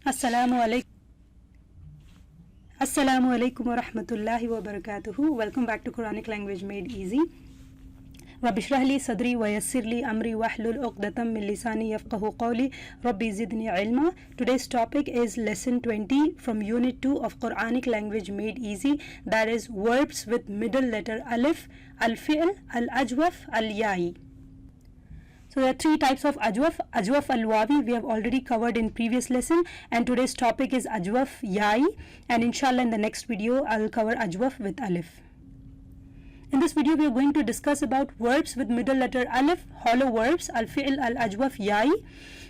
Assalamu alaikum wa rahmatullahi wa barakatuhu. Welcome back to Quranic Language Made Easy. Rabbi shrah li sadri wa yassir li amri wahlul uqdatam min lisani yafqahu qawli. Rabbi zidni ilma. Today's topic is lesson 20 from unit 2 of Quranic Language Made Easy, that is verbs with middle letter alif, al-fi'l, al-ajwaf, al-ya'i. So there are three types of ajwaf. Ajwaf al-wawi we have already covered in previous lesson, and today's topic is ajwaf ya'i, and inshallah in the next video I'll cover ajwaf with alif. In this video we are going to discuss about verbs with middle letter alif, hollow verbs, al-fi'l, al-ajwaf ya'i,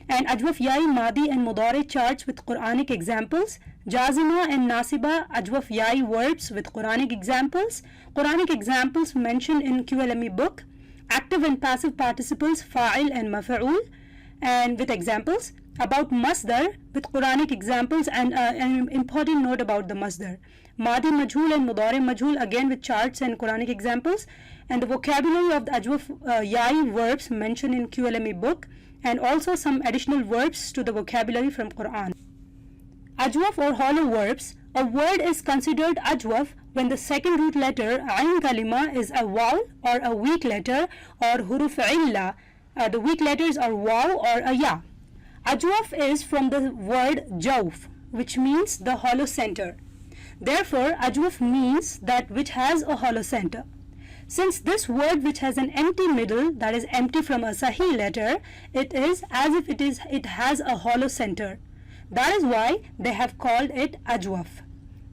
and ajwaf ya'i madi and mudari charts with Quranic examples, jazima and nasiba ajwaf ya'i verbs with Quranic examples mentioned in QLME book, active and passive participles fa'il and maf'ul, and with examples, about masdar with Quranic examples, and an important note about the masdar, madi majhul and mudari majhul again with charts and Quranic examples, and the vocabulary of the ajwaf ya'i verbs mentioned in QLME book, and also some additional verbs to the vocabulary from Quran. Ajwaf or hollow verbs. A word is considered ajwaf when the second root letter ayn kalima is a vowel or a weak letter, or huruf illa. The weak letters are waw or a ya. Ajwaf is from the word jawf, which means the hollow center. Therefore, ajwaf means that which has a hollow center. Since this word which has an empty middle, that is empty from a sahih letter, it is as if it has a hollow center. That is why they have called it ajwaf.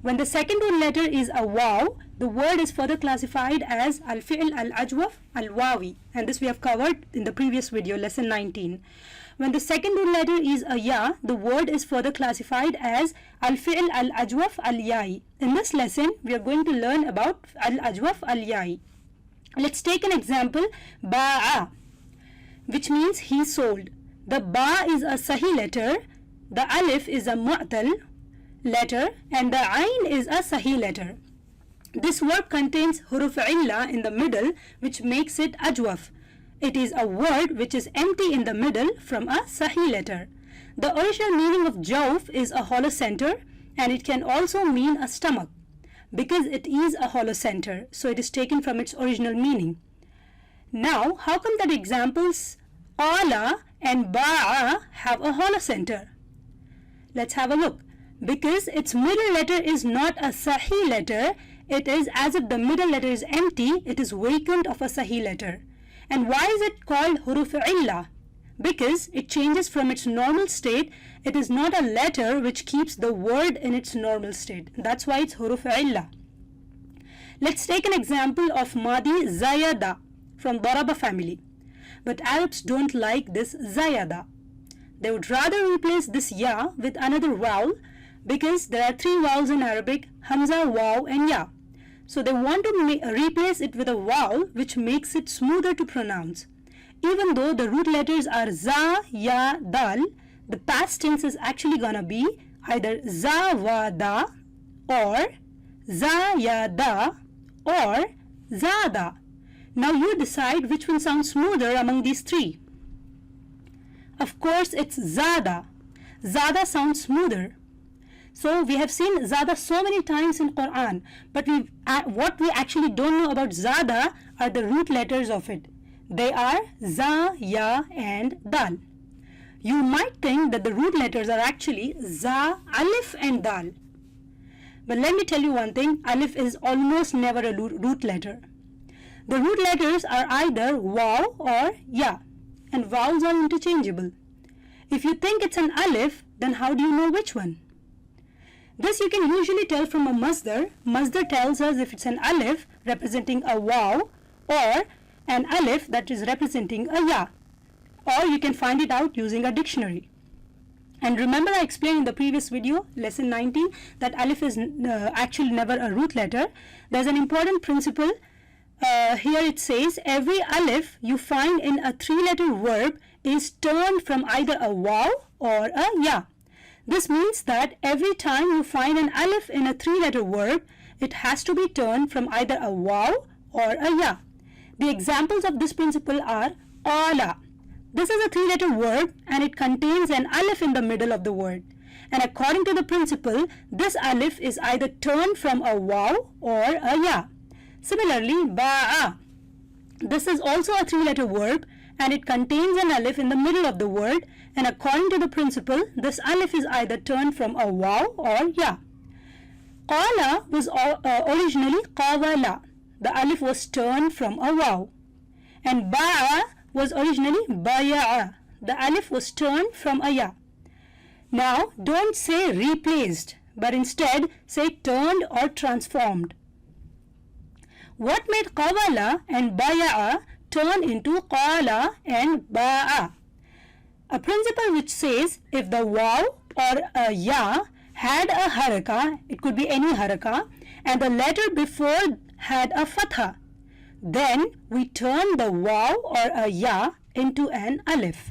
When the second root letter is a waw, the word is further classified as al-fi'l, al-ajwaf, al-wawi, and this we have covered in the previous video, lesson 19. When the second root letter is a ya, the word is further classified as al-fi'l, al-ajwaf, al-ya'i. In this lesson, we are going to learn about al-ajwaf, al-ya'i. Let's take an example, ba'a, which means he sold. The ba is a sahih letter, the alif is a mu'tal letter, and the ayn is a sahih letter. This word contains huruf illa in the middle, which makes it ajwaf. It is a word which is empty in the middle from a sahih letter. The original meaning of jawf is a hollow center, and it can also mean a stomach, because it is a hollow center, so it is taken from its original meaning. Now, how come that examples ala and ba'a have a hollow center? Let's have a look. Because its middle letter is not a sahih letter, it is as if the middle letter is empty, it is vacant of a sahih letter. And why is it called huruf illa? Because it changes from its normal state. It is not a letter which keeps the word in its normal state. That's why it's huruf illa. Let's take an example of madi zayada from daraba family. But Arabs don't like this zayada. They would rather replace this ya with another vowel, because there are three vowels in Arabic, hamza, waw, and ya. So they want to replace it with a vowel which makes it smoother to pronounce. Even though the root letters are za, ya, dal, the past tense is actually gonna be either za, wa, da, or za, ya, da, or zada. Now you decide which one sounds smoother among these three. Of course, it's zada. Zada sounds smoother. So we have seen zada so many times in Quran, but what we actually don't know about zada are the root letters of it. They are za, ya, and dal. You might think that the root letters are actually za, alif, and dal. But let me tell you one thing, alif is almost never a root letter. The root letters are either waw or ya, and vowels are interchangeable. If you think it's an alif, then how do you know which one? This you can usually tell from a masdar. Masdar tells us if it's an alif representing a waw, or an alif that is representing a ya. Or you can find it out using a dictionary. And remember, I explained in the previous video, lesson 19, that alif is actually never a root letter. There's an important principle. Here it says every alif you find in a three-letter verb is turned from either a waw or a ya. This means that every time you find an alif in a three-letter verb, it has to be turned from either a waw or a ya. The examples of this principle are ala. This is a three-letter word and it contains an alif in the middle of the word. And according to the principle, this alif is either turned from a waw or a ya. Similarly, ba'a. This is also a three-letter verb and it contains an alif in the middle of the word, and according to the principle, this alif is either turned from a waw or ya. Qala was originally qawala. The alif was turned from a waw. And ba'a was originally baya'a. The alif was turned from a ya. Now, don't say replaced, but instead say turned or transformed. What made qawala and baya'a turn into qala and ba'a? A principle which says if the waw or a ya had a haraka, it could be any haraka, and the letter before had a fatha, then we turn the waw or a ya into an alif.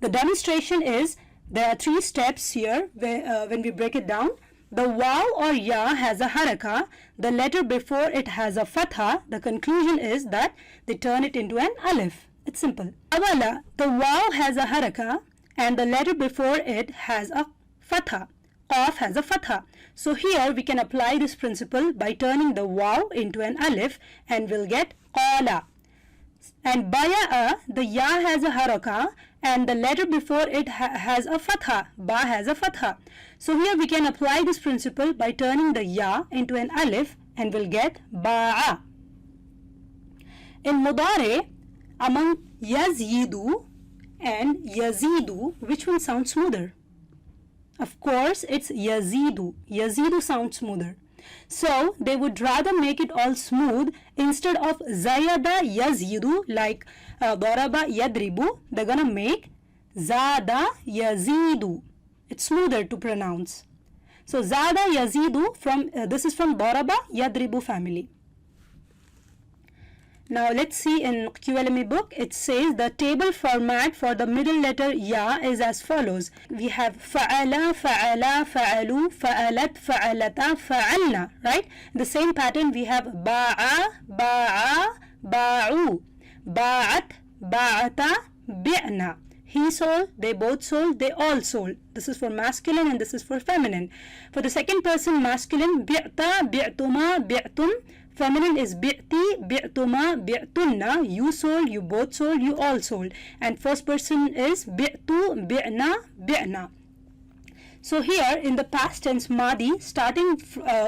The demonstration is, there are three steps here when we break it down. The waw or ya has a haraka, the letter before it has a fatha. The conclusion is that they turn it into an alif. It's simple. Awala, the waw has a haraka and the letter before it has a fatha. Qaf has a fatha. So here we can apply this principle by turning the waw into an alif and we'll get qala. And baya'a, the ya has a haraka and the letter before it has a fatha. Ba has a fatha. So here we can apply this principle by turning the ya into an alif and we'll get ba'a. In mudare, among yazidu and yazidu, which one sounds smoother? Of course, it's yazidu. Yazidu sounds smoother. So they would rather make it all smooth. Instead of zayada yazidu, like daraba yadribu, they're gonna make zada yazidu. It's smoother to pronounce. So zada yazidu, from this is from daraba yadribu family. Now let's see in QLME book, it says the table format for the middle letter ya is as follows. We have fa'ala, fa'ala, fa'alu, fa'alat, fa'alata, fa'alna, right? The same pattern we have ba'a, ba'a, ba'u, ba'at, ba'ata, bi'na. He sold, they both sold, they all sold. This is for masculine and this is for feminine. For the second person masculine, bi'ta, bi'tuma, bi'tum. Feminine is bi'ti, bi'tuma, bi'tunna. You sold, you both sold, you all sold. And first person is bi'tu, bi'na, bi'na. So here in the past tense madi, starting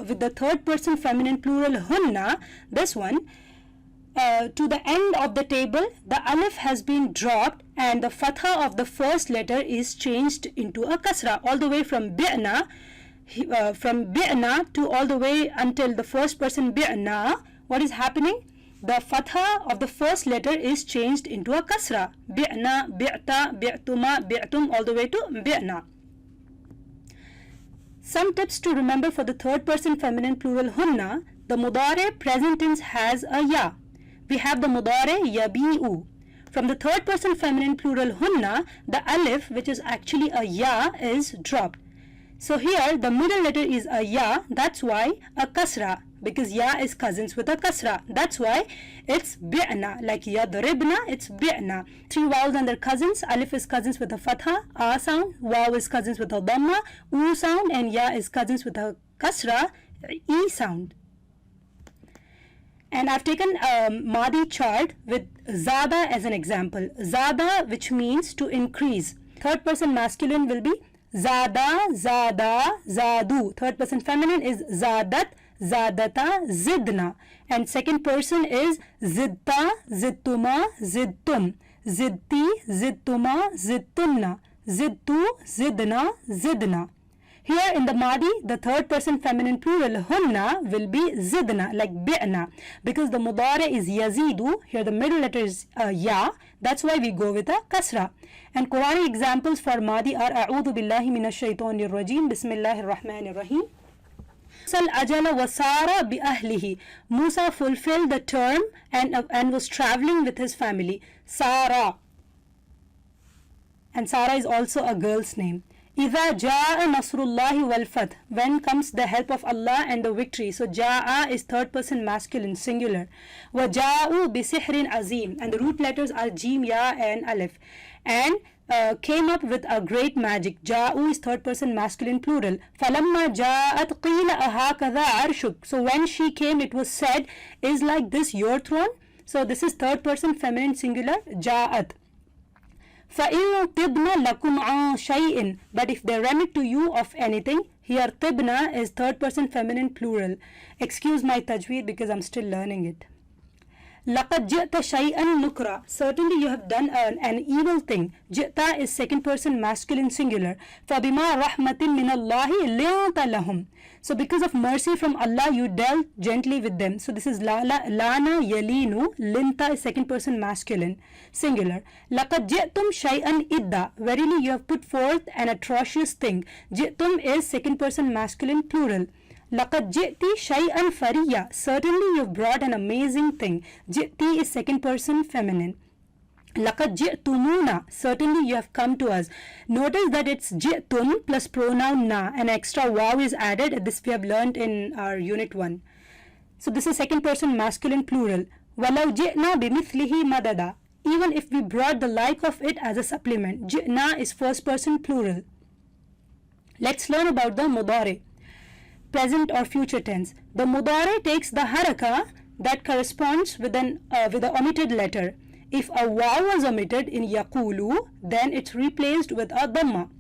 with the third person feminine plural hunna, this one, to the end of the table, the alif has been dropped and the fatha of the first letter is changed into a kasra, all the way from bi'na. From bi'na to all the way until the first person bi'na, what is happening? The fatha of the first letter is changed into a kasra. Bi'na, bi'ta, bi'tuma, bi'tum, all the way to bi'na. Some tips to remember for the third person feminine plural hunna. The mudare present tense has a ya. We have the mudare yabi'u. From the third person feminine plural hunna, the alif, which is actually a ya, is dropped. So here the middle letter is a ya, that's why a kasra, because ya is cousins with a kasra. That's why it's bi'na, like yadribna, it's bi'na. Three vowels and their cousins. Alif is cousins with a fatha, a sound, waw is cousins with a dhamma, u sound, and ya is cousins with a kasra, e sound. And I've taken a Madi chart with zada as an example. Zada, which means to increase. Third person masculine will be zada, zada, zadu. Third person feminine is zadat, zadata, zidna. And second person is zidta, zittuma, zidtum. Zidti, zittuma, zittunna. Zidtu, zidna, zidna. Here in the Madi, the third person feminine plural hunna will be zidna, like bi'na. Because the mudare is yazidu, here the middle letter is ya, that's why we go with a kasra. And Quranic examples for Madi are A'udhu billahi minash shaitanir rajim, Bismillahir Rahmanir Rahim. Sal ajala wasara bi ahlihi. Musa fulfilled the term and was traveling with his family. Sarah. And Sarah is also a girl's name. إِذَا جَاءَ نَصْرُ اللَّهِ وَالْفَتْحِ. When comes the help of Allah and the victory. So ja'a is third person masculine, singular. وَجَاءُوا بِسِحْرٍ عَظِيمٍ. And the root letters are jim, ya and alif. And came up with a great magic. Ja'u is third person masculine plural. فَلَمَّا جَاءَتْ قِيلَ أَهَكَذَا عَرْشُكَ. So when she came, it was said, is like this your throne? So this is third person feminine singular, جَاءَتْ. فَإِن طِبْنَ لَكُمْ عَنْ شَيْءٍ. But if they remit to you of anything, here tibna is third person feminine plural. Excuse my tajweed because I'm still learning it. لَقَدْ جِئْتَ شَيْئًا نُكْرًا. Certainly you have done an evil thing. جِئْتَ is second person masculine singular. فَبِمَا رَحْمَةٍ مِّنَ اللَّهِ لِنْتَ لَهُمْ. So because of mercy from Allah, you dealt gently with them. So this is lana yalinu. Linta is second person masculine singular. لَقَدْ جِئْتُمْ شَيْئًا إِدَّا. Verily you have put forth an atrocious thing. جِئْتُمْ is second person masculine plural. لَقَدْ جِئْتِ شَيْئًا فَرِيًّا. Certainly you have brought an amazing thing. جِئْتِ is second person feminine. لَقَدْ جِئْتُمُونَا. Certainly you have come to us. Notice that it's جِئْتُم plus pronoun na. An extra waw is added. This we have learned in our unit 1. So this is second person masculine plural. وَلَوْ جِئْنَا بِمِثْلِهِ مَدَدًا. Even if we brought the like of it as a supplement. جِئْنَا is first person plural. Let's learn about the mudari. Present or future tense. The mudari takes the haraka that corresponds with the omitted letter. If a waw was omitted in yaqulu, then it's replaced with a dhamma.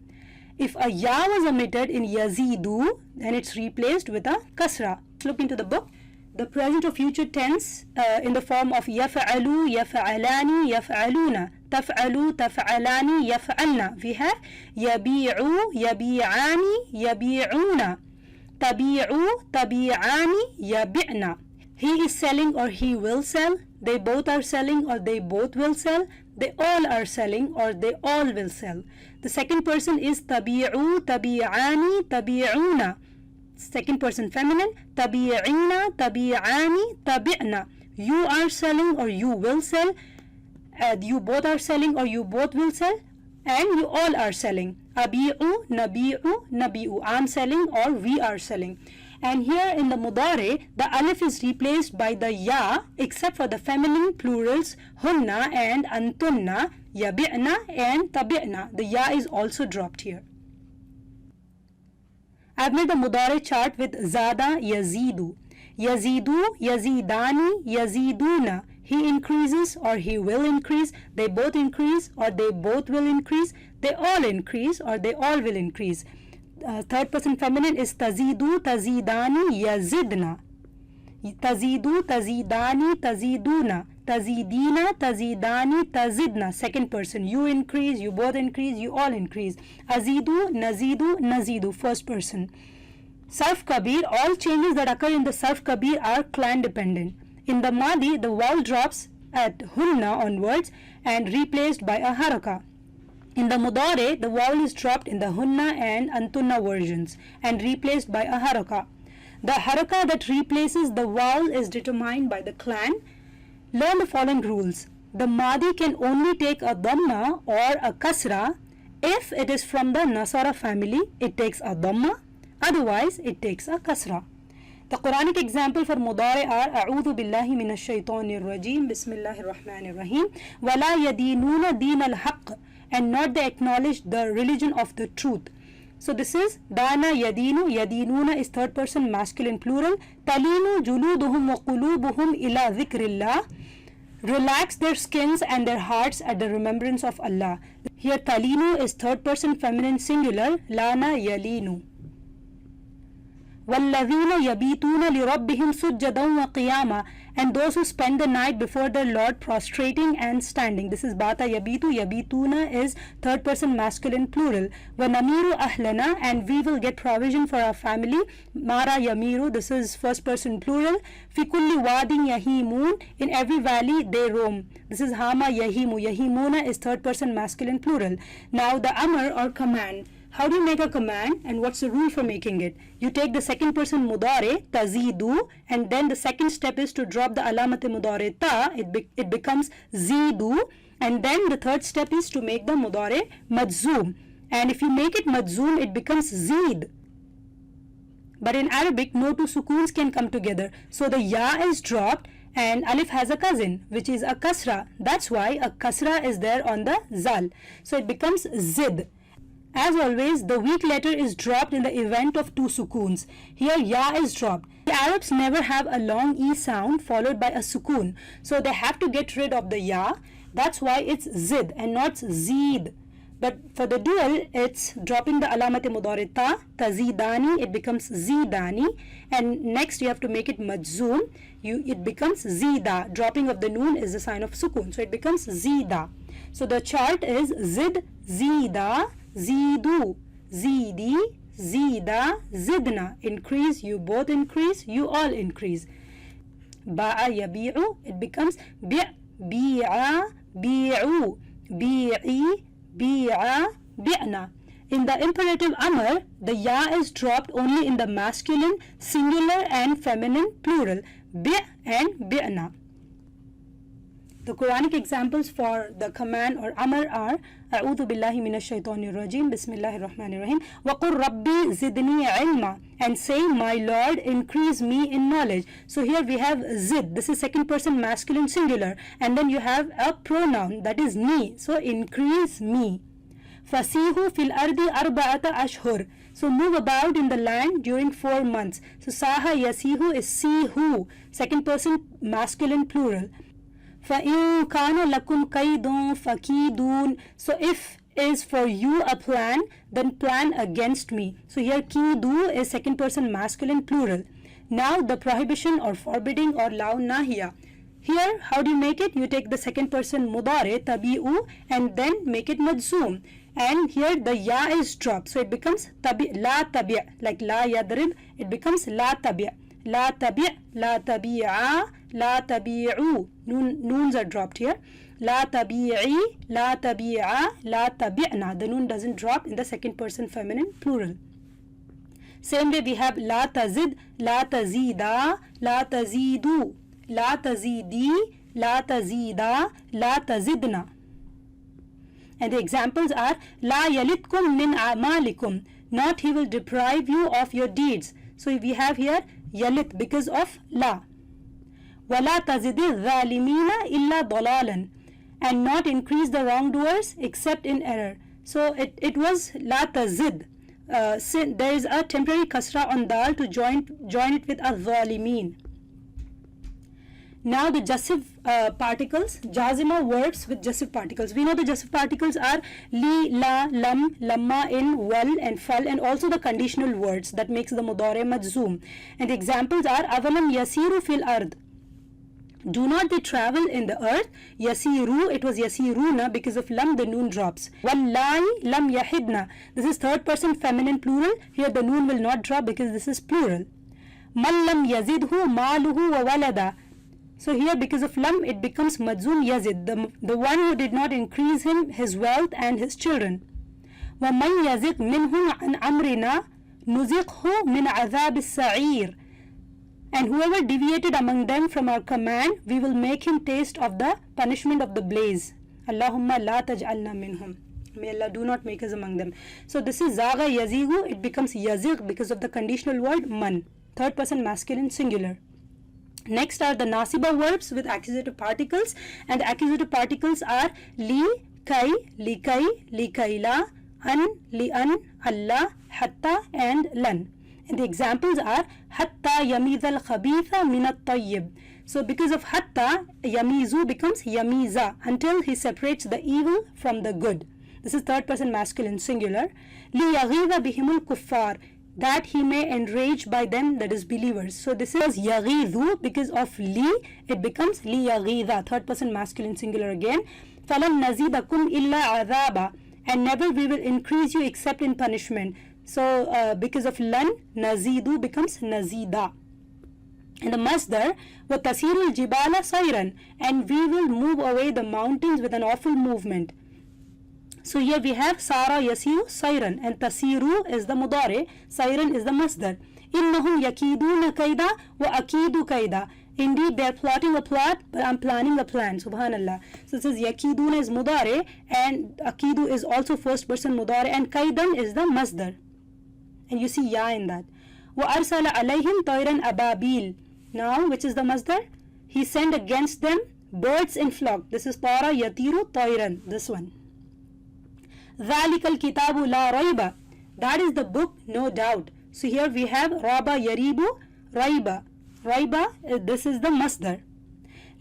If a ya was omitted in yazidu, then it's replaced with a kasra. Look into the book. The present or future tense in the form of yaf'alu, yaf'alani, yaf'aluna, taf'alu, taf'alani, yaf'alna. We have yabi'u, yabi'ani, yabi'una. Tabi'u, tabi'ani, yabi'na. He is selling or he will sell. They both are selling or they both will sell. They all are selling or they all will sell. The second person is tabi'u, tabi'ani, tabi'una. Second person feminine. Tabi'ina, tabi'ani, tabi'na. You are selling or you will sell. You both are selling or you both will sell. And you all are selling. Abi'u, nabi'u, nabi'u. I'm selling or we are selling. And here in the mudari, the alif is replaced by the ya, except for the feminine plurals hunna and antunna, yabi'na and tabi'na. The ya is also dropped here. I've made the mudari chart with zada, yazidu. Yazidu, yazidani, yaziduna. He increases or he will increase. They both increase or they both will increase. They all increase or they all will increase. Third person feminine is tazidu, tazidani, yazidna. Tazidu, tazidani, taziduna. Tazidina, tazidani, tazidna. Second person. You increase, you both increase, you all increase. Azidu, nazidu, nazidu. First person. Sarf kabir, all changes that occur in the sarf kabir are clan dependent. In the madi, the vowel drops at hunna onwards and replaced by a haraka. In the mudari, the vowel is dropped in the hunna and antunna versions and replaced by a haraka. The haraka that replaces the vowel is determined by the clan. Learn the following rules. The madi can only take a dhamma or a kasra. If it is from the nasara family, it takes a dhamma. Otherwise, it takes a kasra. The Quranic example for mudari are A'udhu billahi minash shaitanir rajim, Bismillahir Rahmanir Rahim, Wala yadinuna din al-haqq, and not they acknowledge the religion of the truth. So this is Dana yadinu, yadinuna is third person masculine plural. Talinu juluduhum wa qulubuhum ila dhikrillah. Relax their skins and their hearts at the remembrance of Allah. Here talinu is third person feminine singular. Lana yalinu. وَالَّذِينَ يَبِيتُونَ لِرَبِّهِمْ سُجَّدًا وَقِيَامًا, and those who spend the night before their Lord prostrating and standing. This is bata yabitu, yabituna is third person masculine plural. وَنَمِيرُ أَهْلَنَا, and we will get provision for our family. Mara yamiru, this is first person plural. فِي كُلِّ وَادٍ يَهِيمُونَ, in every valley they roam. This is hama yahimu, yahimuna is third person masculine plural. Now the amr or command. How do you make a command and what's the rule for making it? You take the second person mudari, tazidu, and then the second step is to drop the alamat mudari ta, it becomes zidu, and then the third step is to make the mudari madzum. And if you make it madzum, it becomes zid. But in Arabic, no two sukoons can come together. So the ya is dropped And alif has a cousin, which is a kasra. That's why a kasra is there on the zal. So it becomes zid. As always, the weak letter is dropped in the event of two sukoons. Here, ya is dropped. The Arabs never have a long e sound followed by a sukoon. So they have to get rid of the ya. That's why it's zid and not zid. But for the dual, it's dropping the alamat mudari ta, tazidani, it becomes zidani. And next you have to make it majzoom. It becomes zida. Dropping of the noon is a sign of sukoon. So it becomes zida. So the chart is zid, zida, zidu, zidi, zida, zidna. Increase, you both increase, you all increase. Ba'a yabi'u, it becomes bi', bi'a, bi'u, bi'i, bi'a, bi'na. In the imperative amr, the ya is dropped only in the masculine, singular and feminine plural, bi' and bi'na. The Quranic examples for the command or amr are A'udhu billahi minash shaitanir rajim, Bismillahir Rahmanir Rahim, Waqur Rabbi zidni ilma, and say, my Lord, increase me in knowledge. So here we have zid, this is second person masculine singular, and then you have a pronoun that is ni, so increase me. Fasihu fil ardi arba'ata ashhur, so move about in the land during 4 months. So saha yasihu is sihu, second person masculine plural. فَإِن كَانَ لَكُمْ كَيْدٌ فَكِيدُونَ, so if is for you a plan, then plan against me. So here kidu is second person masculine plural. Now the prohibition or forbidding or law nahiya. Here how do you make it? You take the second person mudare tabi'u and then make it majzoom. And here the ya is dropped, so it becomes tabi, la tabi', like la yadrib, it becomes la tabi'. La tabi', la tabi'a, la tabi'u. Noons are dropped here. La tabi'i, la tabi'a, la tabi'na. The noon doesn't drop in the second person feminine plural. Same way we have la tazid, la tazida, la tazidu, la tazidi, la tazida, la tazidna. And the examples are La yalitkum min a'malikum, not he will deprive you of your deeds. So we have here yalit because of la. وَلَا تَزِدِ الظَّالِمِينَ إِلَّا ضَلَالًا, and not increase the wrongdoers except in error. So it was la tazid. There is a temporary kasra on dal to join it with a-dhalimin. Now the jasif particles, jazima words with jasif particles. We know the jasif particles are li, la, lam, lamma, in, wal and fal, and also the conditional words that makes the mudare majzoom. And the examples are avalam yasiru fil ard, do not they travel in the earth. Yasiru, it was yasiruna because of lam, the noon drops. Wallahi lam yahidna, this is third person feminine plural. Here the noon will not drop because this is plural. Man lam yazidhu maluhu wa walada, so here because of lam it becomes majzoom yazid, the one who did not increase him his wealth and his children. Wa man yazid minhum an amrina nuziqhu min azab as-sa'ir, and whoever deviated among them from our command, we will make him taste of the punishment of the blaze. Allahumma la taj'alna minhum, may Allah do not make us among them. So this is zaga yazigu, it becomes yazig because of the conditional word man, third person masculine singular. Next are the nasiba verbs with accusative particles, and the accusative particles are li, kai, likai, likaila, an, lian, alla, hatta and lan. And the examples are hatta yamiz al khabitha min at tayyib. So because of hatta, yamizu becomes yamiza, until he separates the evil from the good. This is third person masculine singular. Li yaghidha bihimul kuffar, that he may enrage by them, that is believers. So this is yaghidhu because of li, it becomes li yaghidha, third person masculine singular again. Falan nazidakum illa adhaba, and never we will increase you except in punishment. So because of lan, nazidu becomes nazida. And the masdar, wa tasirul jibala sayran, and we will move away the mountains with an awful movement. So here we have Sara yasiru sayran, and tasiru is the mudare, sayran is the masdar. Innahum yakiduna kaida wa akidu kaida. Indeed, they are plotting a plot, but I'm planning a plan. Subhanallah. So it says yakiduna is mudare, and akidu is also first person mudare, and kaidan is the masdar. And you see ya in that. Wa arsala alayhim tayran ababil. Now, which is the masdar? He sent against them birds in flock. This is Tara Yatiru Tayran, this one. ذَلِكَ الْكِتَابُ لَا رَيْبَ. That is the book, no doubt. So here we have Raba Yaribu Raiba. Raiba, this is the masdar.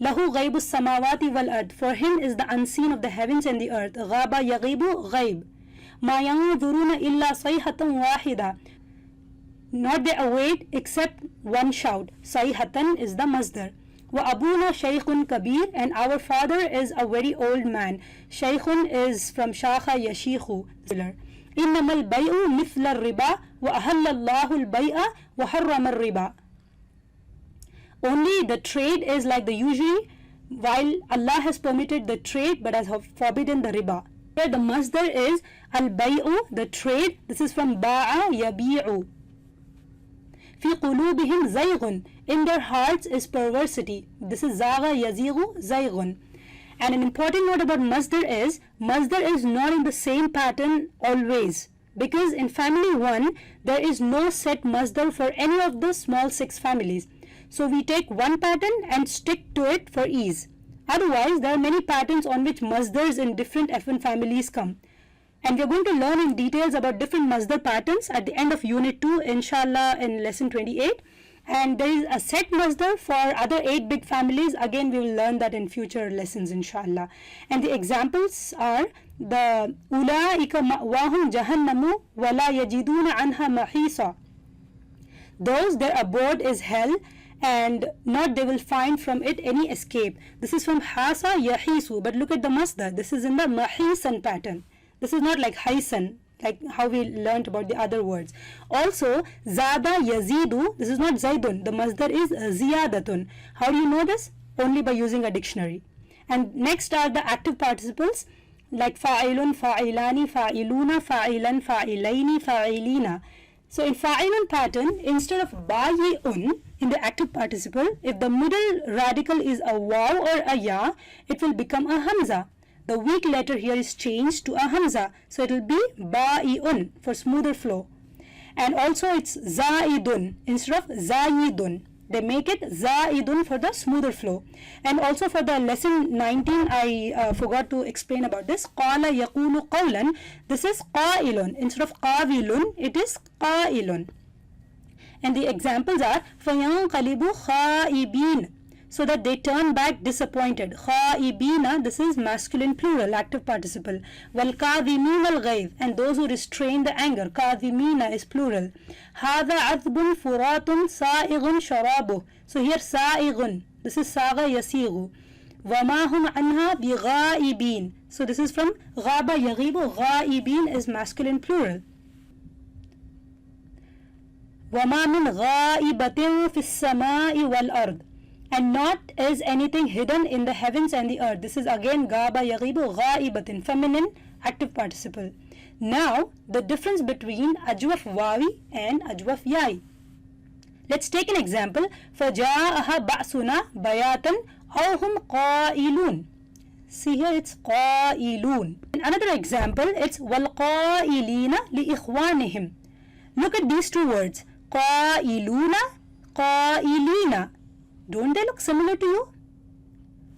Lahu ghaibu samawati wal ard. For him is the unseen of the heavens and the earth. Ghaba yaghibu ghaib. Ma yanzuruna illa sayhatan wahida. Not they await except one shout. Sayhatan is the masdar. Wa abuna shaykhun kabir, and our father is a very old man. Shaykhun is from shakha yashikhu. Innamal bay'u mithla riba wa ahalla Allahu al-bay'a wa harrama al-riba. Only the trade is like the usury, while Allah has permitted the trade but has forbidden the riba. Here the masdar is al-bay'u, the trade. This is from ba'a yabi'u. Fi qulubihim zayghun. In their hearts is perversity. This is zaga yazighu zayghun. And an important note about masdar is not in the same pattern always. Because in family 1, there is no set masdar for any of the small 6 families. So we take one pattern and stick to it for ease. Otherwise, there are many patterns on which masdars in different F1 families come. And we are going to learn in details about different masdar patterns at the end of Unit 2, inshallah, in lesson 28. And there is a set masdar for other 8 big families. Again, we will learn that in future lessons, inshallah. And the examples are the Ulaika ma'wahum jahannamu wala yajiduna anha mahisa. Those, their abode is hell, and not they will find from it any escape. This is from hasa yahisu, but look at the masdar. This is in the mahisan pattern. This is not like haisan, like how we learnt about the other words. Also, zada yazidu, this is not zaidun. The masdar is ziyadatun. How do you know this? Only by using a dictionary. And next are the active participles like fa'ilun, fa'ilani, fa'iluna, fa'ilan, fa'ilaini, fa'ilina. So in fa'ilun pattern, instead of bayi'un in the active participle, if the middle radical is a waw or a ya, it will become a hamza. The weak letter here is changed to a hamza. So it will be ba'i'un for smoother flow. And also it's za'idun instead of za'idun. They make it za'idun for the smoother flow. And also for the lesson 19, I forgot to explain about this. Qala yaqulu qawlan. This is qa'ilun. Instead of qawilun, it is qa'ilun. And the examples are fayanqalibu kha'ibin, so that they turn back disappointed. Kha'ibina, this is masculine plural, active participle. Wal kadhimin al ghayz, and those who restrain the anger. Kadhimina is plural. Hadha adbun furatun sa'ighun sharabuh. So here sa'ighun, this is saga yasighu. Wama hum anha bi ghaibin. So this is from ghaba yaghibu. Ghaibin is masculine plural. وَمَا مِنْ غَائِبَةٍ فِي السَّمَاءِ وَالْأَرْضِ. And not is anything hidden in the heavens and the earth. This is again غَابَ يَغِيبُ غَائِبَةٍ, feminine active participle. Now, the difference between ajwaf wawi and ajwaf yai. Let's take an example. فَجَاءَهَا بَعْسُنَا بَيَاتًا أَوْ هُمْ قَائِلُونَ. See here it's قَائِلُونَ. In another example, it's وَالْقَائِلِينَ لِإِخْوَانِهِمْ. Look at these two words. Qailuna, qailina. Don't they look similar to you?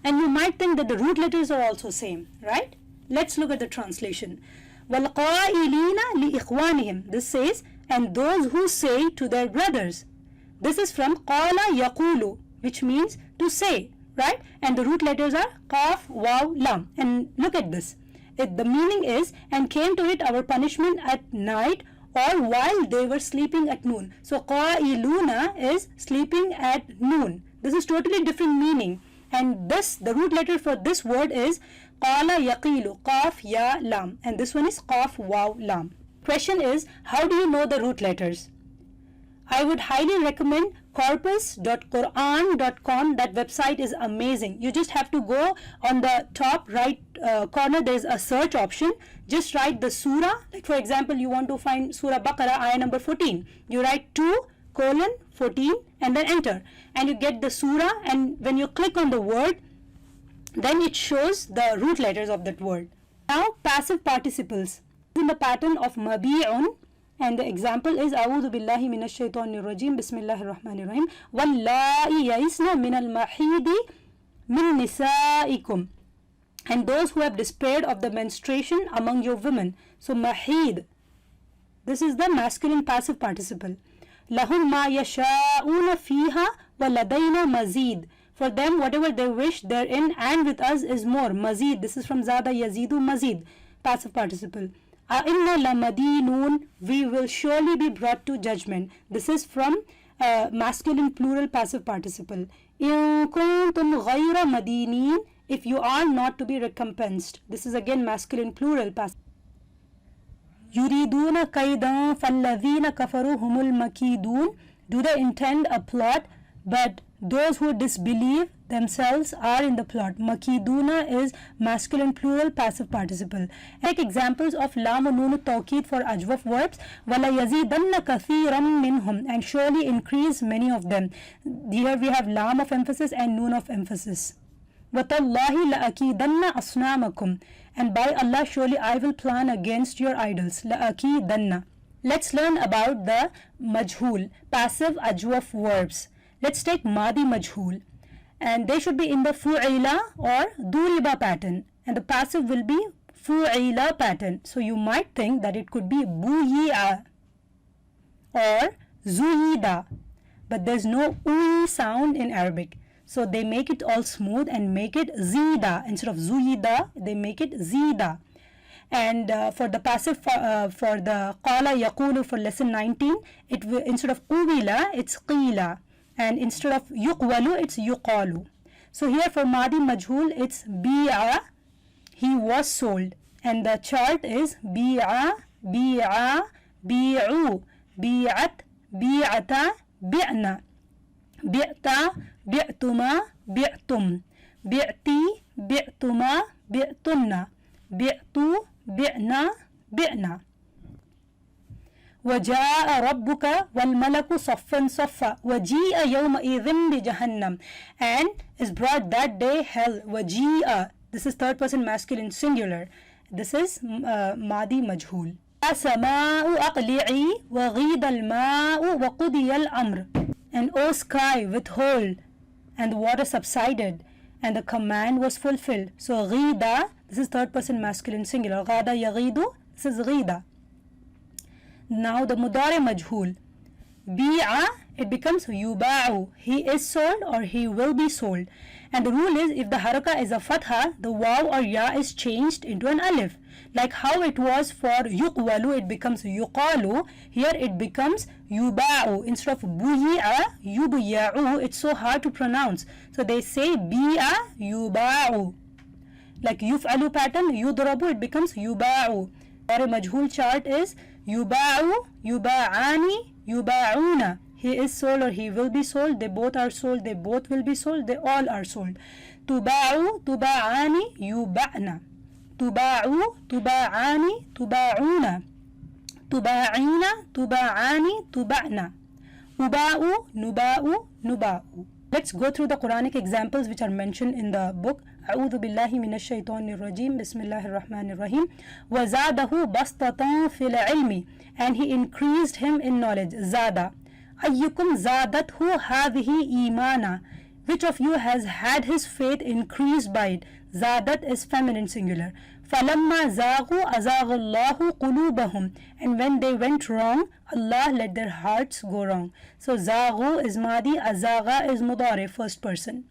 And you might think that the root letters are also same, right? Let's look at the translation. وَالْقَائِلِينَ لِإِخْوَانِهِمْ. This says, and those who say to their brothers. This is from قَالَ يَقُولُ, which means to say, right? And the root letters are qaf, waw, lam. And look at this. The meaning is, and came to it our punishment at night, or while they were sleeping at noon. So qailuna is sleeping at noon. This is totally different meaning. And this, the root letter for this word is qala yaqilu, qaf ya lam. And this one is qaf waw lam. Question is, how do you know the root letters? I would highly recommend corpus.quran.com. That website is amazing. You just have to go on the top right corner. There is a search option. Just write the surah. Like for example, you want to find Surah Baqarah, ayah number 14. You write 2:14 and then enter. And you get the surah. And when you click on the word, then it shows the root letters of that word. Now passive participles. In the pattern of mabi'un, And the example is أعوذ بالله من الشيطان الرجيم بسم الله الرحمن الرحيم واللائي يئسن من المحيض من نسائكم, and those who have despaired of the menstruation among your women. So mahid, this is the masculine passive participle. لهم ما يشاءون فيها ولدينا مزيد, for them whatever they wish therein, and with us is more. Mazid, this is from Zada Yazidu Mazid, passive participle. Inna lamadinun, we will surely be brought to judgment. This is from masculine plural passive participle. In kuntum ghayra madinin, if you are not to be recompensed. This is again masculine plural passive. Yuriduna kaidan falladhina kafaru humul makidun, do they intend a plot, but those who disbelieve themselves are in the plot. Makiduna is masculine plural passive participle. Take examples of lam wa nun tawkid for ajwaf verbs. Wala yazidanna kathiran minhum, and surely increase many of them. Here we have lam of emphasis and nun of emphasis. Watallahi la'akidanna asnamakum, and by Allah surely I will plan against your idols. La'akidanna. Let's learn about the majhul, passive ajwaf verbs. Let's take Madi Majhul, and they should be in the Fu'ila or Duriba pattern, and the passive will be Fu'ila pattern. So you might think that it could be Buyi'a or Zuyida, but there's no Ui sound in Arabic. So they make it all smooth and make it Zida. Instead of Zuyida, they make it Zida. And for the passive, for the Qala Yaqulu for lesson 19, instead of Uwila, it's Qila. And instead of yuqwalu, it's yuqalu. So here for Madi Majhul, it's bi'a, he was sold. And the chart is bi'a, bi'a, bi'u, bi'at, bi'ata, bi'na, bi'ta, bi'tuma, bi'tum, bi'ti, bi'tuma, bi'tunna, bi'tu, bi'na, bi'na. وَجَاءَ رَبُّكَ وَالْمَلَكُ صَفًّا صَفًّا وَجِيءَ يَوْمَئِذٍ بِجَهَنَّمَ, and is brought that day hell. وَجِيءَ, this is third person masculine singular. This is Madi Majhul. السَّمَاءُ أَقْلِعِي وَغِيدَ الْمَاءُ وَقُضِيَ الْأَمْرُ, and O sky, withhold, and the water subsided, and the command was fulfilled. So غِيدَ, this is third person masculine singular. غَادَ يَغِيدُ, this is غِيدَ. Now the Mudari Majhul, bi'a, it becomes yuba'u, he is sold or he will be sold. And the rule is, if the haraka is a fatha, the waw or ya is changed into an alif. Like how it was for yuqwalu, it becomes yuqalu. Here it becomes yuba'u. Instead of buyi'a, yubiya'u, it's so hard to pronounce. So they say bi'a yuba'u. Like yuf'alu pattern, yudrabu, it becomes yuba'u. Or a majhul chart is yuba'u, yuba'ani, yuba'una. He is sold or he will be sold. They both are sold. They both will be sold. They all are sold. Tuba'u, tuba'ani, yuba'na. Tuba'u, tuba'ani, tuba'una. Tuba'ina, tuba'ani, tuba'na. Uba'u, nuba'u, nuba'u. Let's go through the Quranic examples which are mentioned in the book. أعوذ بالله من الشيطان الرجيم بسم الله الرحمن الرحيم وزاده بسطة في العلم, and he increased him in knowledge. Zada. أيكم زادته هذه إيمانا, which of you has had his faith increased by it? Zadat is feminine singular. فَلَمَّا زَاغُوا أَزَاغَ اللَّهُ قُلُوبَهُم, and when they went wrong, Allah let their hearts go wrong. So زَاغُوا is Madi, أَزَاغَ is Mudari, first person.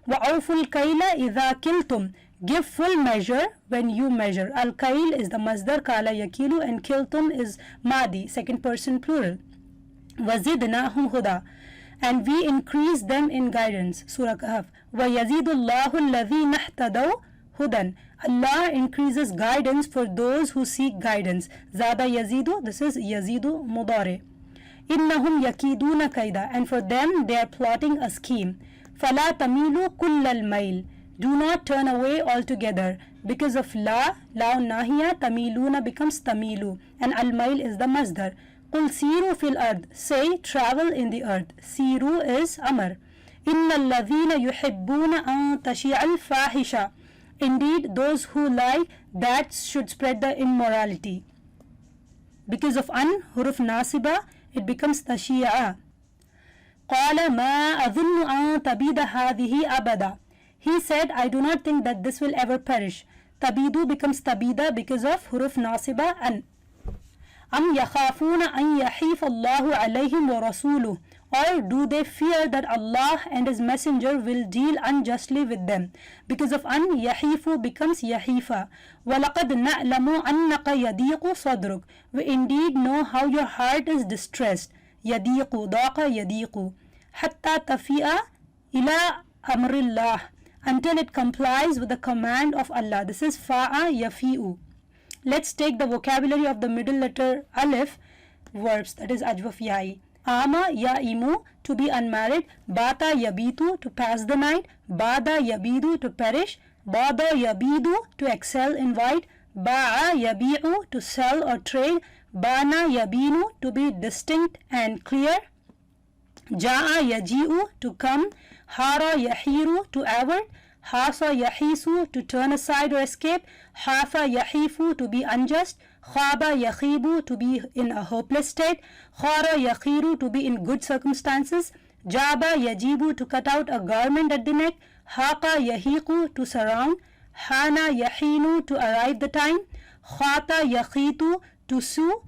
وَأَوْفُوا الْكَيْلَ إِذَا كِلْتُمْ, give full measure when you measure. Al-Kail is the Masdar, Kala Yakilu, and Kiltum is Madi, second person plural. وَزِدْنَاهُمْ هُدَى, and we increase them in guidance. Surah Kahf. وَيَزِيدُ اللَّهُ الَّذِينَ اهْتَدَوْا هُدًى, Allah increases guidance for those who seek guidance. Zada Yazidu, this is Yazidu Mudari. إِنَّهُمْ يَكِيدُونَ كَيْدًا, and for them they are plotting a scheme. فَلَا تَمِيلُوا كُلَّ الْمَيْلِ, do not turn away altogether. Because of la nahiya, tamiluna becomes tamilu, and al-mail is the masdar. قُلْ سِيرُوا فِي الْأَرْضِ, say travel in the earth. Siru is Amr. إِنَّ الَّذِينَ يُحِبُّونَ أَن تَشِيعَ الْفَاحِشَةِ, indeed those who like that should spread the immorality. Because of an, huruf nasiba, it becomes tashi'a. قال ما أظن أن تبيد هذه أبدا. He said, I do not think that this will ever perish. Tabidu becomes tabida because of huruf nasiba an. أم يخافون أن يحيف الله عليهم ورسوله. Or do they fear that Allah and His Messenger will deal unjustly with them? Because of an, yahifu becomes yahifa. وَلَقَدْ نَعْلَمُ أَنَّقَ يَضِيقُ صَدْرُكَ. We indeed know how your heart is distressed. يَضِيقُ ضَاقَ يَضِيقُ. حَتَّى تَفِيءَ إِلَى أَمْرِ اللَّهِ. Until it complies with the command of Allah. This is fa'a yafi'u. Let's take the vocabulary of the middle letter alif verbs, that is ajwaf ya'i. Ama ya'imu, to be unmarried. Bata yabitu, to pass the night. Bada yabidu, to perish. Bada yabidu, to excel in white. Ba'a yabi'u, to sell or trade. Bana yabinu, to be distinct and clear. Ja'a yaji'u, to come. Hara yahiru, to avert. Hasa yahisu, to turn aside or escape. Hafa yahifu, to be unjust. Khaba yakhibu, to be in a hopeless state. Khara yakhiru, to be in good circumstances. Jaba yajibu, to cut out a garment at the neck. Haqa yahiqu, to surround. Hana yahinu, to arrive the time. Khata yakhitu, to sue.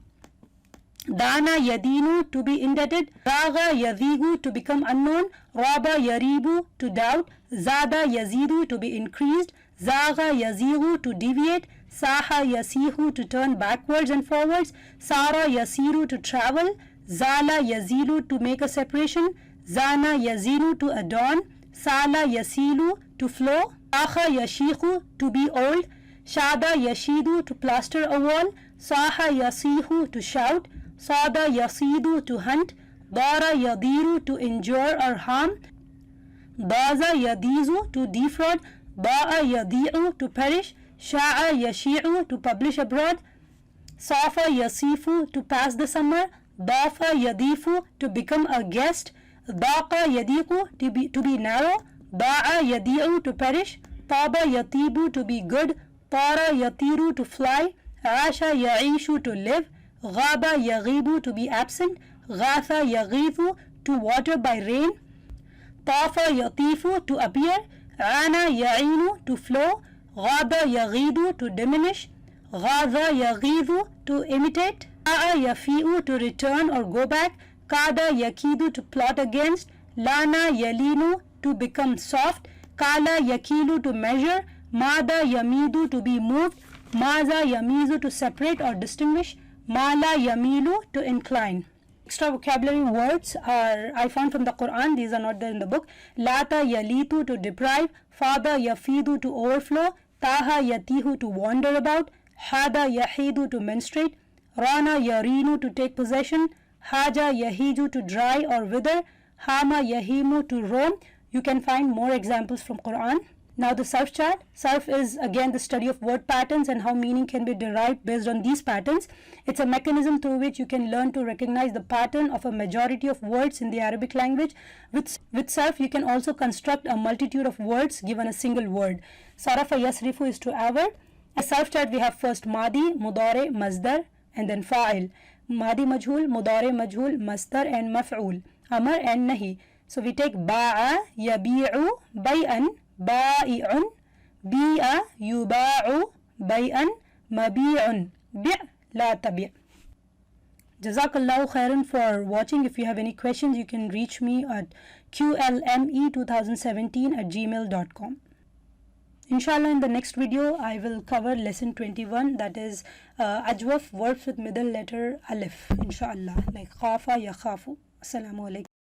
Dana yadinu, to be indebted. Raga yadigu, to become unknown. Raba yaribu, to doubt. Zada yazidu, to be increased. Zaga yazigu, to deviate. Saha yasihu, to turn backwards and forwards. Sara yasiru, to travel. Zala yazilu, to make a separation. Zana yazilu, to adorn. Sala yasilu, to flow. Saha yashihu, to be old. Shada yashidu, to plaster a wall. Saha yasihu, to shout. Sada yasidu, to hunt. Dara yadiru, to injure or harm. Daza yadizu, to defraud. Ba'a yadi'u, to perish. Sha'a yashi'u, to publish abroad. Safa yasifu, to pass the summer. Dafa yadifu, to become a guest. Daqa yadiqu, to be narrow. Da'a yadi'u, to perish. Taba yatibu, to be good. Tara yatiru, to fly. Asha ya'ishu, to live. Ghaba yaghibu, to be absent. Ghatha yaghifu, to water by rain. Tafa yatifu, to appear. Ana ya'inu, to flow. Ghada yaghidu, to diminish. Ghadha yaghidu, to imitate. A'a yafi'u, to return or go back. Kada yakidu, to plot against. Lana yalinu, to become soft. Kala yakilu, to measure. Mada yamidu, to be moved. Maza yamizu, to separate or distinguish. Mala yamilu, to incline. Extra vocabulary words are I found from the Quran. These are not there in the book. Lata yalitu, to deprive. Fada yafidu, to overflow. Taha yatihu, to wander about. Hada yahidu, to menstruate. Rana yarinu, to take possession. Haja yahiju, to dry or wither. Hama yahimu, to roam. You can find more examples from Quran. Now the sarf chart. Sarf is again the study of word patterns and how meaning can be derived based on these patterns. It's a mechanism through which you can learn to recognize the pattern of a majority of words in the Arabic language. With sarf, you can also construct a multitude of words given a single word. Sarafa yasrifu is to avert. A sarf chart, we have first madi, mudare, masdar, and then fa'il. Madi majhul, mudare majhul, masdar, and maf'ul. Amar and nahi. So we take ba'a, yabi'u, bay'an, ba'i'un, bi'a, yuba'u, bay'an, mabi'un, bi' la tabi'. Jazakallahu khairan for watching. If you have any questions, you can reach me at qlme2017@gmail.com. Inshallah, in the next video, I will cover lesson 21, that is ajwaf, verbs with middle letter alif. Inshallah, like khafa, yakhafu. Assalamu alaikum.